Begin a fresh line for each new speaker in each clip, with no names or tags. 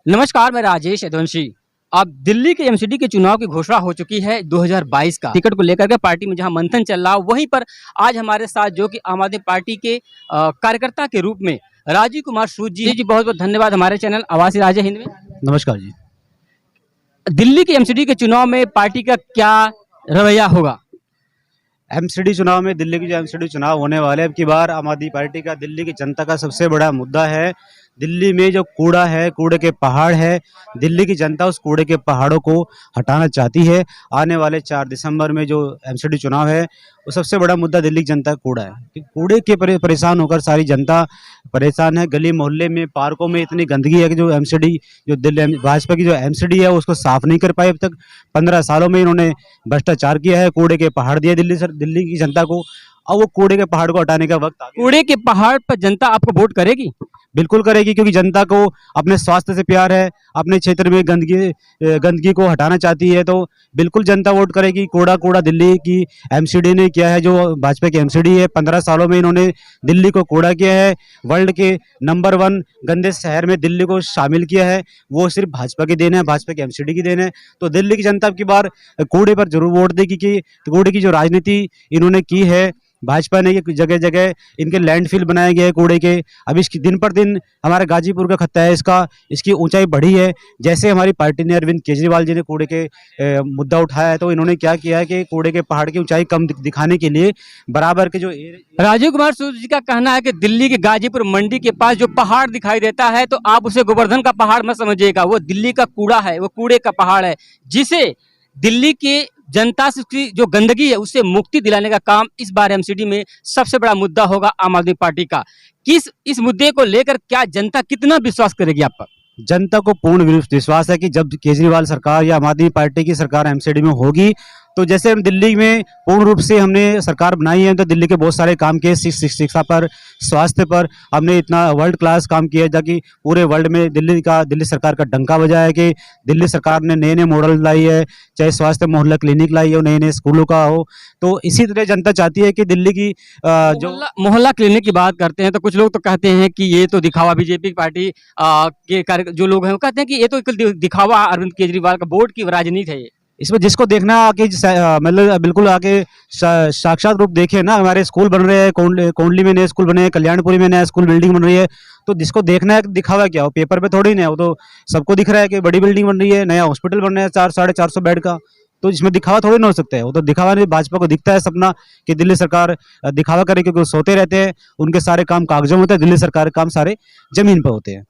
नमस्कार, मैं राजेश यदुवंशी। अब दिल्ली के एमसीडी के चुनाव की घोषणा हो चुकी है 2022 का टिकट को लेकर के पार्टी में जहां मंथन चल रहा, वहीं पर आज हमारे साथ जो कि आम आदमी पार्टी के कार्यकर्ता के रूप में राजीव कुमार सूद जी बहुत बहुत धन्यवाद हमारे चैनल आवाज़ राजा हिंद में।
नमस्कार जी।
दिल्ली के एमसीडी के चुनाव में पार्टी का क्या रवैया होगा?
एमसीडी चुनाव में दिल्ली के जो एमसीडी चुनाव होने वाले हैं, अब की बार आम आदमी पार्टी का दिल्ली की जनता का सबसे बड़ा मुद्दा है। दिल्ली में जो कूड़ा है, कूड़े के पहाड़ है, दिल्ली की जनता उस कूड़े के पहाड़ों को हटाना चाहती है। आने वाले 4 दिसंबर में जो एमसीडी चुनाव है, वो सबसे बड़ा मुद्दा दिल्ली की जनता का कूड़ा है कि कूड़े के परेशान होकर सारी जनता परेशान है। गली मोहल्ले में, पार्कों में इतनी गंदगी है कि जो एमसीडी जो दिल्ली भाजपा की जो एमसीडी है उसको साफ नहीं कर पाए अब तक। 15 सालों में इन्होंने भ्रष्टाचार किया है, कूड़े के पहाड़ दिए दिल्ली की जनता को। अब वो कूड़े के पहाड़ को हटाने का वक्त आ गया।
कूड़े के पहाड़ पर जनता आपको वोट करेगी?
बिल्कुल करेगी, क्योंकि जनता को अपने स्वास्थ्य से प्यार है, अपने क्षेत्र में गंदगी को हटाना चाहती है, तो बिल्कुल जनता वोट करेगी। कूड़ा दिल्ली की एमसीडी ने किया है, जो भाजपा की एमसीडी है। 15 सालों में इन्होंने दिल्ली को कूड़ा किया है। वर्ल्ड के नंबर 1 गंदे शहर में दिल्ली को शामिल किया है, वो सिर्फ भाजपा की देन है, भाजपा की एमसीडी की देन है। तो दिल्ली की जनता अब की बार कूड़े पर जरूर वोट देगी कि कूड़े की जो राजनीति इन्होंने की है भाजपा ने, ये जगह जगह इनके लैंडफिल बनाए गए कूड़े के। अब इसकी दिन पर दिन हमारे गाजीपुर का खत्ता है, इसकी ऊंचाई बढ़ी है। जैसे हमारी पार्टी ने, अरविंद केजरीवाल जी ने कूड़े के मुद्दा उठाया है, तो इन्होंने क्या किया है कि कूड़े के पहाड़ की ऊंचाई कम दिखाने के लिए बराबर के जो
राजीव कुमार सूद जी का कहना है कि दिल्ली के गाजीपुर मंडी के पास जो पहाड़ दिखाई देता है, तो आप उसे गोवर्धन का पहाड़ मत समझिएगा, वो दिल्ली का कूड़ा है, वो कूड़े का पहाड़ है, जिसे दिल्ली के जनता से उसकी जो गंदगी है उससे मुक्ति दिलाने का काम इस बार एमसीडी में सबसे बड़ा मुद्दा होगा आम आदमी पार्टी का। इस मुद्दे को लेकर क्या जनता कितना विश्वास करेगी आप पर?
जनता को पूर्ण विश्वास है कि जब केजरीवाल सरकार या आम आदमी पार्टी की सरकार एमसीडी में होगी, तो जैसे हम दिल्ली में पूर्ण रूप से हमने सरकार बनाई है, तो दिल्ली के बहुत सारे काम किए, शिक्षा पर, स्वास्थ्य पर हमने इतना वर्ल्ड क्लास काम किया है, ताकि पूरे वर्ल्ड में दिल्ली सरकार का डंका बजा है कि दिल्ली सरकार ने नए नए मॉडल लाई है, चाहे स्वास्थ्य मोहल्ला क्लिनिक लाई हो, नए नए स्कूलों का हो। तो इसी तरह जनता चाहती है कि दिल्ली की जो
मोहल्ला क्लिनिक की बात करते हैं, तो कुछ लोग तो कहते हैं कि ये तो दिखावा, बीजेपी पार्टी के जो लोग हैं वो कहते हैं कि ये तो दिखावा अरविंद केजरीवाल का बोर्ड की राजनीति है।
इसमें जिसको देखना आके मतलब बिल्कुल आके साक्षात रूप देखे ना। हमारे स्कूल बन रहे हैं, कोंडली में नए स्कूल बने हैं, कल्याणपुरी में नया स्कूल बिल्डिंग बन रही है। तो जिसको देखना है दिखावा क्या हो, पेपर पे थोड़ी ना, वो तो सबको दिख रहा है कि बड़ी बिल्डिंग बन रही है, नया हॉस्पिटल बन रहा है 400-450 बेड का। तो इसमें दिखावा थोड़ी ना हो सकता है। वो तो दिखावा नहीं, भाजपा को दिखता है सपना कि दिल्ली सरकार दिखावा करे, क्योंकि वो सोते रहते हैं, उनके सारे काम कागजों में होते हैं, दिल्ली सरकार के काम सारे जमीन पर होते हैं।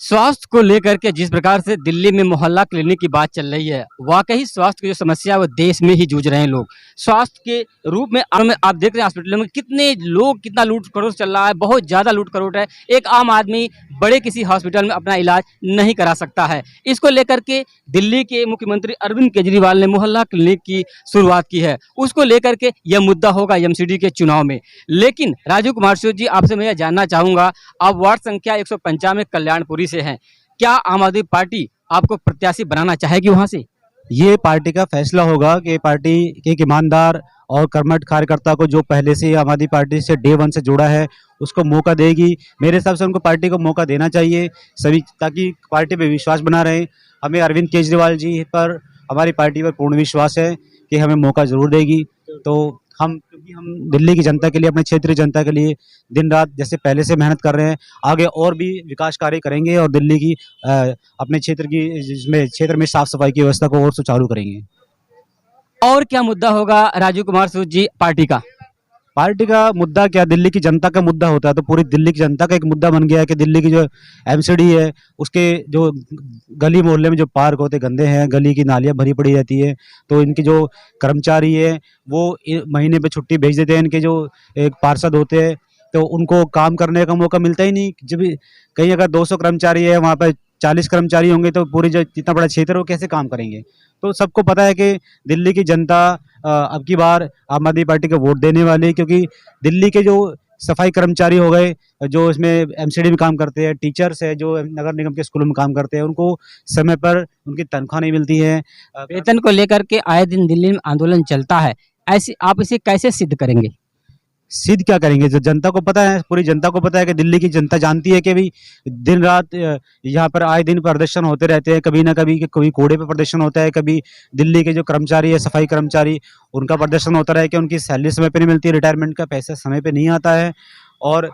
स्वास्थ्य को लेकर के जिस प्रकार से दिल्ली में मोहल्ला क्लिनिक की बात चल रही है, वाकई स्वास्थ्य की जो समस्या है वो देश में ही जूझ रहे हैं लोग। स्वास्थ्य के रूप में आप देख रहे हैं हॉस्पिटलों में कितने लोग, कितना लूट खरोच चल रहा है, बहुत ज़्यादा लूट खरोट है। एक आम आदमी बड़े किसी हॉस्पिटल में अपना इलाज नहीं करा सकता है। इसको लेकर के दिल्ली के मुख्यमंत्री अरविंद केजरीवाल ने मोहल्ला क्लिनिक की शुरुआत की है, उसको लेकर के यह मुद्दा होगा एमसीडी के चुनाव में। लेकिन राजीव कुमार सूद जी, आपसे मैं यह जानना चाहूँगा, आप वार्ड संख्या 195 कल्याणपुरी से हैं, क्या आम आदमी पार्टी आपको प्रत्याशी बनाना चाहेगी वहां से?
ये पार्टी का फैसला होगा कि पार्टी के एक ईमानदार और कर्मठ कार्यकर्ता को, जो पहले से आम आदमी पार्टी से डे 1 से जुड़ा है, उसको मौका देगी। मेरे हिसाब से उनको पार्टी को मौका देना चाहिए सभी, ताकि पार्टी पे विश्वास बना रहे। हमें अरविंद केजरीवाल जी पर, हमारी पार्टी पर पूर्ण विश्वास है कि हमें मौका जरूर देगी। तो क्योंकि हम दिल्ली की जनता के लिए, अपने क्षेत्रीय जनता के लिए दिन रात जैसे पहले से मेहनत कर रहे हैं, आगे और भी विकास कार्य करेंगे और दिल्ली की अपने क्षेत्र में साफ सफाई की व्यवस्था को और सुचारू करेंगे।
और क्या मुद्दा होगा राजीव कुमार सूद जी पार्टी का?
पार्टी का मुद्दा क्या, दिल्ली की जनता का मुद्दा होता है, तो पूरी दिल्ली की जनता का एक मुद्दा बन गया है कि दिल्ली की जो एमसीडी है, उसके जो गली मोहल्ले में जो पार्क होते गंदे हैं, गली की नालियां भरी पड़ी रहती है, तो इनके जो कर्मचारी है वो महीने पे छुट्टी भेज देते हैं। इनके जो एक पार्षद होते हैं, तो उनको काम करने का मौका मिलता ही नहीं। जब कहीं अगर 200 कर्मचारी है, वहाँ पर 40 कर्मचारी होंगे, तो पूरी जो इतना बड़ा क्षेत्र है वो कैसे काम करेंगे? तो सबको पता है कि दिल्ली की जनता अब की बार आम आदमी पार्टी को वोट देने वाली है, क्योंकि दिल्ली के जो सफाई कर्मचारी हो गए, जो इसमें एमसीडी में काम करते हैं, टीचर्स है जो नगर निगम के स्कूलों में काम करते हैं, उनको समय पर उनकी तनख्वाह नहीं मिलती है।
वेतन को लेकर के आए दिन दिल्ली में आंदोलन चलता है, ऐसे आप इसे कैसे सिद्ध करेंगे?
सिद्ध क्या करेंगे? जो जनता को पता है, पूरी जनता को पता है कि दिल्ली की जनता जानती है कि भाई दिन रात यहाँ पर आए दिन प्रदर्शन होते रहते हैं, कभी ना कभी कभी कूड़े पे प्रदर्शन होता है, कभी दिल्ली के जो कर्मचारी है, सफाई कर्मचारी, उनका प्रदर्शन होता रहा है कि उनकी सैलरी समय पे नहीं मिलती, रिटायरमेंट का पैसा समय पे नहीं आता है। और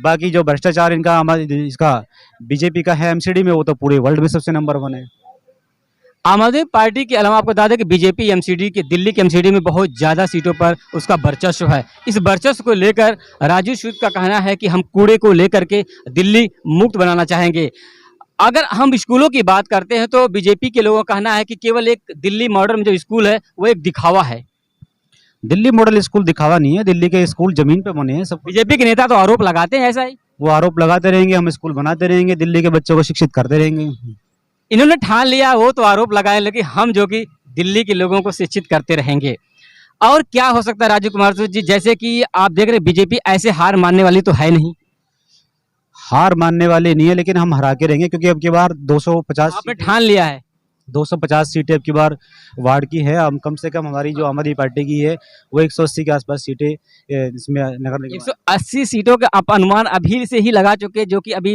बाकी जो भ्रष्टाचार इनका हमारे इसका बीजेपी का है एमसीडी में, वो तो पूरे वर्ल्ड में सबसे नंबर 1 है।
आम आदमी पार्टी के अलावा आपको बता दें कि बीजेपी एमसीडी के दिल्ली के एमसीडी में बहुत ज़्यादा सीटों पर उसका वर्चस्व है। इस वर्चस्व को लेकर राजू सूद का कहना है कि हम कूड़े को लेकर के दिल्ली मुक्त बनाना चाहेंगे। अगर हम स्कूलों की बात करते हैं तो बीजेपी के लोगों का कहना है कि केवल एक दिल्ली मॉडल में जो स्कूल है वो एक दिखावा है।
दिल्ली मॉडल स्कूल दिखावा नहीं है, दिल्ली के स्कूल जमीन पे बने हैं सब।
बीजेपी के नेता तो आरोप लगाते हैं ऐसा ही।
वो आरोप लगाते रहेंगे, हम स्कूल बनाते रहेंगे, दिल्ली के बच्चों को शिक्षित करते रहेंगे।
इन्होंने ठान लिया, वो तो आरोप लगाए, लेकिन हम जो कि दिल्ली के लोगों को शिक्षित करते रहेंगे। और क्या हो सकता है राजू कुमार सूद जी, जैसे कि आप देख रहे हैं बीजेपी ऐसे हार मानने वाली तो है नहीं।
हार मानने वाले नहीं है, लेकिन हम हरा के रहेंगे क्योंकि अब की बार 250
आपने ठान लिया है।
250 सीटें अब की बार वार्ड की है। हम कम से कम हमारी जो आम आदमी पार्टी की है वो 180 के आसपास सीटें इसमें नगर निगम
180 सीटों का आप अनुमान अभी से ही लगा चुके, जो कि अभी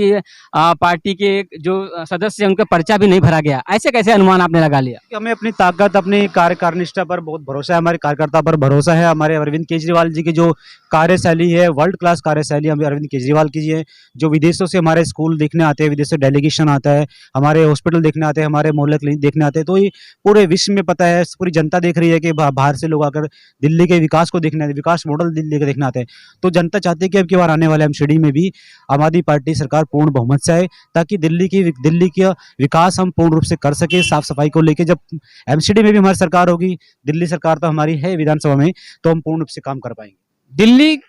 पार्टी के जो सदस्य हैं उनका पर्चा भी नहीं भरा गया। ऐसे कैसे अनुमान आपने लगा लिया?
हमें अपनी ताकत, अपनी कार्यनिष्ठा पर बहुत भरोसा है, हमारे कार्यकर्ता पर भरोसा है। हमारे अरविंद केजरीवाल जी की जो कार्यशैली है, वर्ल्ड क्लास कार्यशैली हमें अरविंद केजरीवाल की है। जो विदेशों से हमारे स्कूल देखने आते हैं, विदेश से डेलीगेशन आता है, हमारे हॉस्पिटल देखने आते हैं, हमारे मोहल्ला क्लिनिक देखने आते हैं, तो ये पूरे विश्व में पता है, पूरी जनता देख रही है कि बाहर से लोग आकर दिल्ली के विकास को देखने आते हैं, विकास मॉडल दिल्ली के देखने आते हैं। तो जनता चाहती है कि अब की बार आने वाले एमसीडी में भी आम आदमी पार्टी सरकार पूर्ण बहुमत से आए, ताकि दिल्ली का विकास हम पूर्ण रूप से कर सके। साफ सफाई को लेकर जब एमसीडी में भी हमारी सरकार होगी, दिल्ली सरकार तो हमारी है विधानसभा में, तो हम पूर्ण रूप से काम कर पाएंगे।
दिल्ली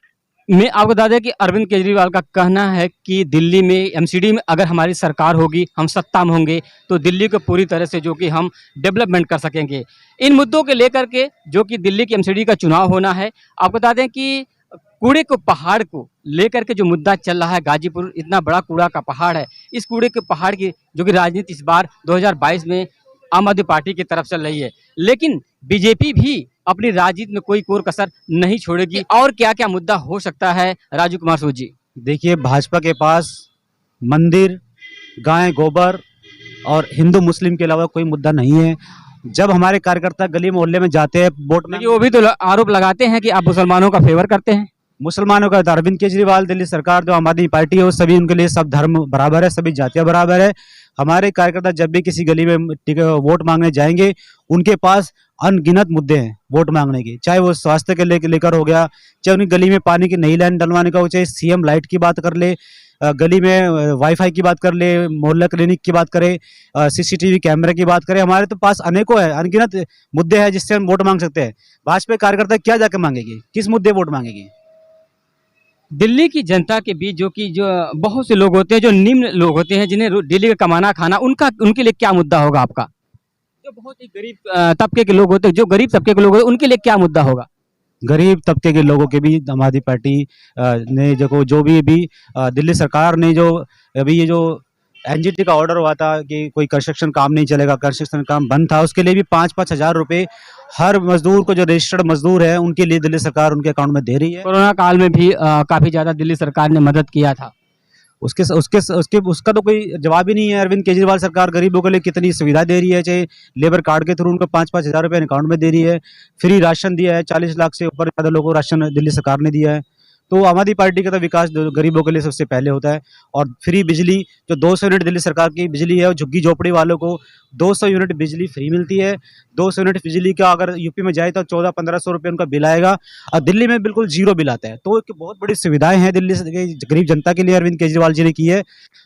में आपको बता दें कि अरविंद केजरीवाल का कहना है कि दिल्ली में एमसीडी में अगर हमारी सरकार होगी, हम सत्ता में होंगे, तो दिल्ली को पूरी तरह से जो कि हम डेवलपमेंट कर सकेंगे। इन मुद्दों के लेकर के जो कि दिल्ली की एमसीडी का चुनाव होना है, आपको बता दें कि कूड़े को पहाड़ को लेकर के जो मुद्दा चल रहा है, गाजीपुर इतना बड़ा कूड़ा का पहाड़ है, इस कूड़े के पहाड़ की जो कि राजनीति इस बार 2022 में आम आदमी पार्टी की तरफ चल रही है, लेकिन बीजेपी भी अपनी राजनीति में कोई कोर कसर नहीं छोड़ेगी। और क्या क्या मुद्दा हो सकता है राजू कुमार सूद जी?
देखिए, भाजपा के पास मंदिर, गाय गोबर और हिंदू मुस्लिम के अलावा कोई मुद्दा नहीं है। जब हमारे कार्यकर्ता गली मोहल्ले में जाते हैं वोट में,
वो भी तो आरोप लगाते हैं कि आप मुसलमानों का फेवर करते हैं।
मुसलमानों का तो अरविंद केजरीवाल, दिल्ली सरकार, जो आम आदमी पार्टी है, वो सभी उनके लिए सब धर्म बराबर है, सभी जातियां बराबर है। हमारे कार्यकर्ता जब भी किसी गली में वोट मांगने जाएंगे, उनके पास अनगिनत मुद्दे हैं वोट मांगने के, चाहे वो स्वास्थ्य के लेकर हो गया, चाहे उनकी गली में पानी की नई लाइन डलवाने का हो, चाहे सीएम लाइट की बात कर ले, गली में वाईफाई की बात कर ले, मोहल्ला क्लिनिक की बात करें, सीसीटीवी कैमरे की बात करें, हमारे तो पास अनेकों है, अनगिनत मुद्दे हैं जिससे हम वोट मांग सकते हैं। भाजपा कार्यकर्ता क्या जाके मांगेगी, किस मुद्दे वोट मांगेगी?
दिल्ली की जनता के बीच जो कि जो बहुत से लोग होते हैं, जो निम्न लोग होते हैं, जिन्हें दिल्ली का कमाना खाना, उनके लिए क्या मुद्दा होगा आपका? जो बहुत ही गरीब तबके के लोग होते हैं, जो गरीब तबके के लोग होते हैं, उनके लिए क्या मुद्दा होगा?
गरीब तबके के लोगों के भी आम आदमी पार्टी ने जो भी दिल्ली सरकार ने जो अभी ये जो एनजीटी का ऑर्डर हुआ था कि कोई कंस्ट्रक्शन काम नहीं चलेगा, कंस्ट्रक्शन काम बंद था, उसके लिए भी 5-5 हजार रुपए हर मजदूर को, जो रजिस्टर्ड मजदूर है उनके लिए दिल्ली सरकार उनके अकाउंट में दे रही है।
कोरोना काल में भी काफी ज्यादा दिल्ली सरकार ने मदद किया था।
उसका तो कोई जवाब ही नहीं है। अरविंद केजरीवाल सरकार गरीबों के लिए कितनी सुविधा दे रही है, चाहे लेबर कार्ड के थ्रू उनको 5-5 हजार रुपये अकाउंट में दे रही है, फ्री राशन दिया है, 40 लाख से ऊपर ज़्यादा लोगों को राशन दिल्ली सरकार ने दिया है। तो आम आदमी पार्टी का तो विकास गरीबों के लिए सबसे पहले होता है। और फ्री बिजली, जो 200 यूनिट दिल्ली सरकार की बिजली है, वो झुग्गी झोपड़ी वालों को 200 यूनिट बिजली फ्री मिलती है। 200 यूनिट बिजली का अगर यूपी में जाए तो 1400-1500 रुपये उनका बिल आएगा, और दिल्ली में बिल्कुल जीरो बिल आता है। तो एक बहुत बड़ी सुविधाएं हैं दिल्ली की गरीब जनता के लिए, अरविंद केजरीवाल जी ने की है।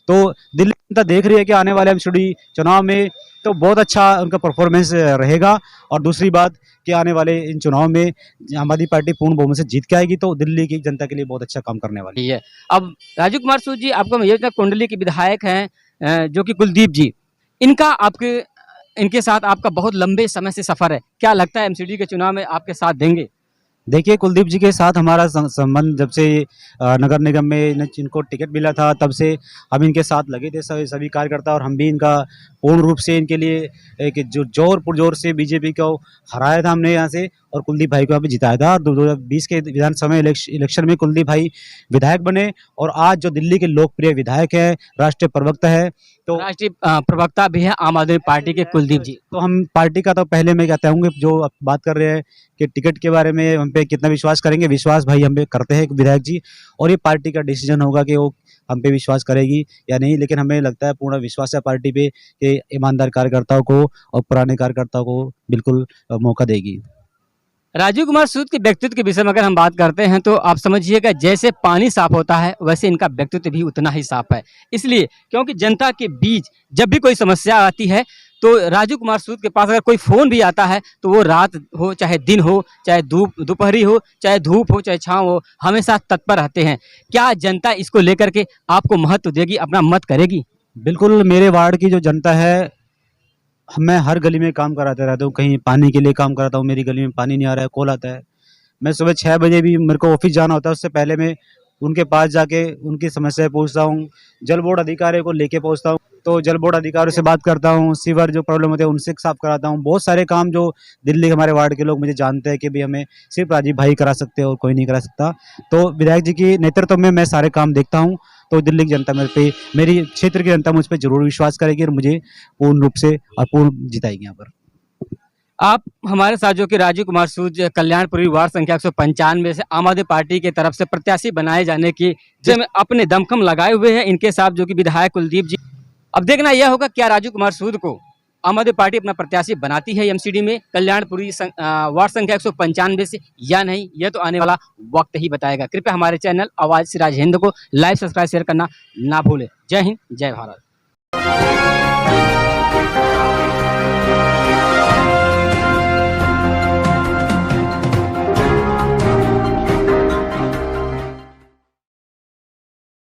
तो दिल्ली जनता देख रही है कि आने वाले एमसीडी चुनाव में तो बहुत अच्छा उनका परफॉर्मेंस रहेगा। और दूसरी बात कि आने वाले इन चुनाव में आम आदमी पार्टी पूर्ण बहुमत से जीत के आएगी, तो दिल्ली की जनता के लिए बहुत अच्छा काम करने वाली
है। अब राजू कुमार सूद जी, आपको मैं ये बताऊं, कुंडली के विधायक हैं जो कि कुलदीप जी, इनके साथ आपका बहुत लंबे समय से सफर है, क्या लगता है एमसीडी के चुनाव में आपके साथ देंगे?
देखिए, कुलदीप जी के साथ हमारा संबंध जब से नगर निगम में इनको टिकट मिला था, तब से हम इनके साथ लगे थे सभी कार्यकर्ता, और हम भी इनका पूर्ण रूप से इनके लिए एक जोर पुरजोर से बीजेपी को हराया था हमने यहाँ से, और कुलदीप भाई को यहाँ पे जिताया था। 2020 के विधानसभा इलेक्शन में कुलदीप भाई विधायक बने और आज जो दिल्ली के लोकप्रिय विधायक है, राष्ट्रीय प्रवक्ता है, तो
राष्ट्रीय प्रवक्ता भी है आम आदमी पार्टी के कुलदीप जी।
तो हम पार्टी का तो पहले मैं कहता हूँ जो आप बात कर रहे हैं कि टिकट के बारे में हम पे कितना विश्वास करेंगे, विश्वास भाई हम पे करते हैं विधायक जी, और ये पार्टी का डिसीजन होगा कि वो हम पे विश्वास करेगी या नहीं, लेकिन हमें लगता है पूर्ण विश्वास है पार्टी पे कि ईमानदार कार्यकर्ताओं को और पुराने कार्यकर्ताओं को बिल्कुल मौका देगी।
राजीव कुमार सूद के व्यक्तित्व के विषय में अगर हम बात करते हैं तो आप समझिएगा जैसे पानी साफ होता है वैसे इनका व्यक्तित्व भी उतना ही साफ है। इसलिए क्योंकि जनता के बीच जब भी कोई समस्या आती है तो राजीव कुमार सूद के पास अगर कोई फोन भी आता है तो वो रात हो चाहे दिन हो, चाहे दोपहरी हो, चाहे धूप हो, चाहे छाँव हो, हमेशा तत्पर रहते हैं। क्या जनता इसको लेकर के आपको महत्व देगी, अपना मत करेगी?
बिल्कुल, मेरे वार्ड की जो जनता है, मैं हर गली में काम कराते रहता हूँ, कहीं पानी के लिए काम कराता हूँ, मेरी गली में पानी नहीं आ रहा है, कॉल आता है, मैं सुबह 6 बजे भी मेरे को ऑफिस जाना होता है, उससे पहले मैं उनके पास जाके उनकी समस्याएं पूछता हूँ, जल बोर्ड अधिकारियों को लेके पहुँचता हूँ, तो जल बोर्ड अधिकारियों से बात करता हूँ, सीवर जो प्रॉब्लम होते हैं उनसे साफ कराता हूँ। बहुत सारे काम जो दिल्ली के हमारे वार्ड के लोग मुझे जानते हैं कि भाई हमें सिर्फ राजीव भाई करा सकते हैं और कोई नहीं करा सकता, तो विधायक जी की नेतृत्व में मैं सारे काम देखता हूँ। तो दिल्ली की जनता मेरे पे, मेरी क्षेत्र की जनता मुझ पर जरूर विश्वास करेगी और मुझे पूर्ण रूप से और पूर्ण जिताएगी यहाँ पर।
आप हमारे साथ जो कि राजीव कुमार सूद कल्याणपुरी वार्ड संख्या 195 से आम आदमी पार्टी की तरफ से प्रत्याशी बनाए जाने की जिसमें अपने दमखम लगाए हुए हैं इनके साथ जो कि विधायक कुलदीप जी। अब देखना यह होगा क्या राजीव कुमार सूद को आम आदमी पार्टी अपना प्रत्याशी बनाती है एमसीडी में कल्याणपुरी वार्ड संख्या 195 से या नहीं, यह तो आने वाला वक्त ही बताएगा। कृपया हमारे चैनल आवाज सिराज हिंद को लाइक, सब्सक्राइब, शेयर करना ना भूलें। जय हिंद, जय भारत।